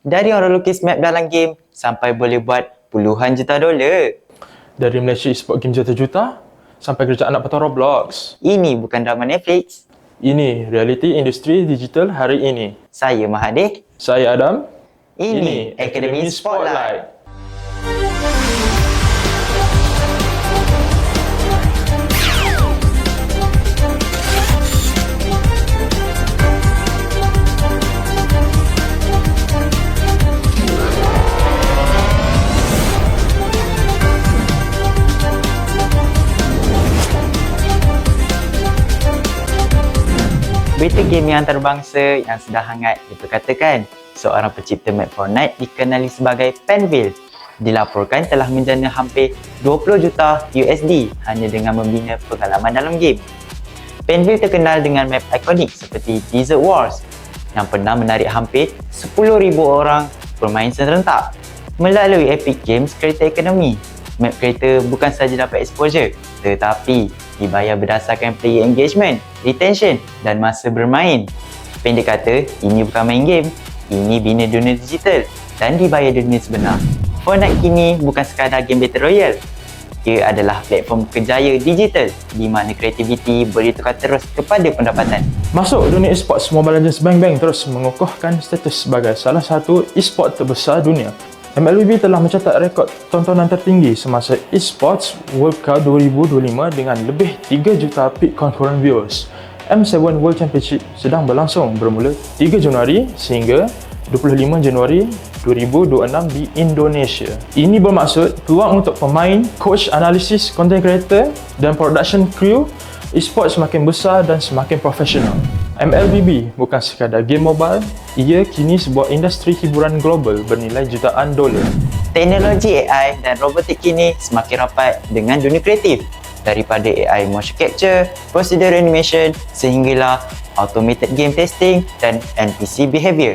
Dari orang lukis map dalam game sampai boleh buat puluhan juta dolar. Dari Malaysia e-sport game juta-juta sampai kerjaan nak patah Roblox. Ini bukan drama Netflix. Ini realiti industri digital hari ini. Saya Mahathir. Saya Adam. Ini Akademi Spotlight. Berita game yang antarabangsa yang sedang hangat diperkatakan, seorang pencipta map Fortnite dikenali sebagai Penville dilaporkan telah menjana hampir 20 juta USD hanya dengan membina pengalaman dalam game. Penville terkenal dengan map ikonik seperti Desert Wars yang pernah menarik hampir 10,000 orang bermain serentak. Melalui Epic Games Creator Academy, map creator bukan sahaja dapat exposure tetapi dibayar berdasarkan player engagement, retention dan masa bermain. Pendek kata, ini bukan main game, ini bina dunia digital dan dibayar dunia sebenar. Fortnite kini bukan sekadar game Battle Royale. Ia adalah platform kerjaya digital di mana kreativiti boleh tukar terus kepada pendapatan. Masuk dunia e-sports, Mobile Legends Bang Bang terus mengukuhkan status sebagai salah satu e-sport terbesar dunia. MLBB telah mencatat rekod tontonan tertinggi semasa eSports World Cup 2025 dengan lebih 3 juta peak concurrent viewers. M7 World Championship sedang berlangsung bermula 3 Januari sehingga 25 Januari 2026 di Indonesia. Ini bermaksud peluang untuk pemain, coach, analisis, content creator dan production crew eSports semakin besar dan semakin profesional. MLBB bukan sekadar game mobile, ia kini sebuah industri hiburan global bernilai jutaan dolar. Teknologi AI dan robotik kini semakin rapat dengan dunia kreatif, daripada AI motion capture, procedural animation sehinggalah automated game testing dan NPC behavior.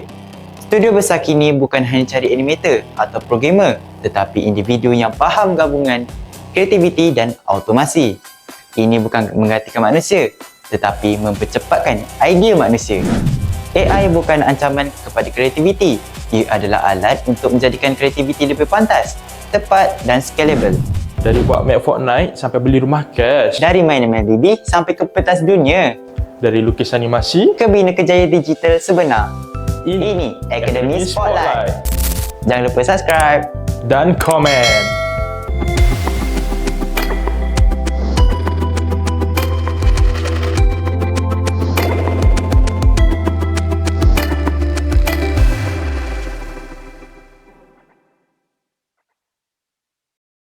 Studio besar kini bukan hanya cari animator atau programmer, tetapi individu yang faham gabungan kreativiti dan automasi. Ini bukan menggantikan manusia, tetapi mempercepatkan idea manusia. AI bukan ancaman kepada kreativiti, ia adalah alat untuk menjadikan kreativiti lebih pantas, tepat dan scalable. Dari buat map Fortnite sampai beli rumah cash, Dari main MLBB sampai ke pentas dunia, dari lukis animasi, ke bina kerjaya digital sebenar. ini Ini Akademi Spotlight. Jangan lupa subscribe. dan komen.